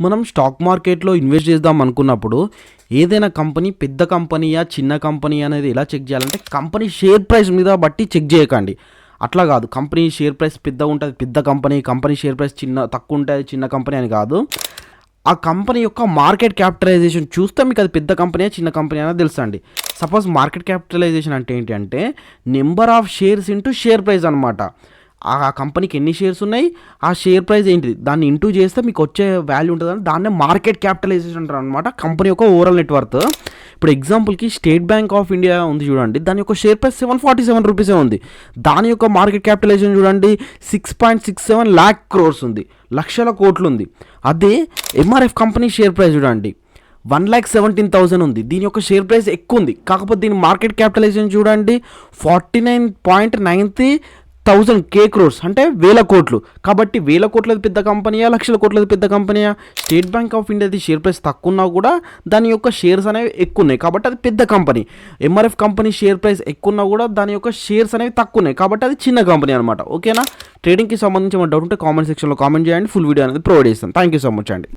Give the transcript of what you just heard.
మనం స్టాక్ మార్కెట్లో ఇన్వెస్ట్ చేద్దాం అనుకున్నప్పుడు ఏదైనా కంపెనీ పెద్ద కంపెనీయా చిన్న కంపెనీ అనేది ఎలా చెక్ చేయాలంటే కంపెనీ షేర్ ప్రైస్ మీద బట్టి చెక్ చేయకండి. అట్లా కాదు, కంపెనీ షేర్ ప్రైస్ పెద్దగా ఉంటుంది పెద్ద కంపెనీ షేర్ ప్రైస్ తక్కువ ఉంటుంది చిన్న కంపెనీ అని కాదు. ఆ కంపెనీ యొక్క మార్కెట్ క్యాపిటలైజేషన్ చూస్తే మీకు అది పెద్ద కంపెనీ చిన్న కంపెనీ అనేది తెలుసండి. సపోజ్ మార్కెట్ క్యాపిటలైజేషన్ అంటే ఏంటి అంటే number of shares into share price అనమాట. ఆ కంపెనీకి ఎన్ని షేర్స్ ఉన్నాయి, ఆ షేర్ ప్రైస్ ఏంటిది, దాన్ని ఇంటూ చేస్తే మీకు వచ్చే వాల్యూ ఉంటుందని దాన్నే మార్కెట్ క్యాపిటలైజేషన్ అంటారు అనమాట. కంపెనీ యొక్క ఓవరాల్ నెట్వర్త్. ఇప్పుడు ఎగ్జాంపుల్కి స్టేట్ బ్యాంక్ ఆఫ్ ఇండియా ఉంది చూడండి, దాని యొక్క షేర్ ప్రైస్ 747 రూపీసే ఉంది. దాని యొక్క మార్కెట్ క్యాపిటలైజేషన్ చూడండి 6.67 lakh crores ఉంది, లక్షల కోట్లు ఉంది. అదే ఎంఆర్ఎఫ్ కంపెనీ షేర్ ప్రైస్ చూడండి 1,17,000 ఉంది. దీని యొక్క షేర్ ప్రైస్ ఎక్కువ ఉంది, కాకపోతే దీని మార్కెట్ క్యాపిటలైజేషన్ చూడండి 49.90,000 crores అంటే వేల కోట్లు. కాబట్టి వేల కోట్లది పెద్ద కంపెనీయా లక్షల కోట్లది పెద్ద కంపెనీయా? స్టేట్ బ్యాంక్ ఆఫ్ ఇండియాది షేర్ ప్రైస్ తక్కువ ఉన్నా కూడా దాని యొక్క షేర్స్ అనేవి ఎక్కువ ఉన్నాయి కాబట్టి అది పెద్ద company. MRF company share price ఎక్కువ ఉన్నా కూడా దాని యొక్క షేర్స్ అనేవి తక్కువ ఉన్నాయి కాబట్టి అది చిన్న కంపెనీ అనమాట. ఓకేనా? ట్రేడింగ్కి సంబంధించి మన డౌట్ ఉంటే కామెంట్ సెక్షన్లో కామెంట్ చేయండి, ఫుల్ వీడియో అనేది ప్రొవైడ్ చేస్తాను. థ్యాంక్ యూ సో మచ్ అండి.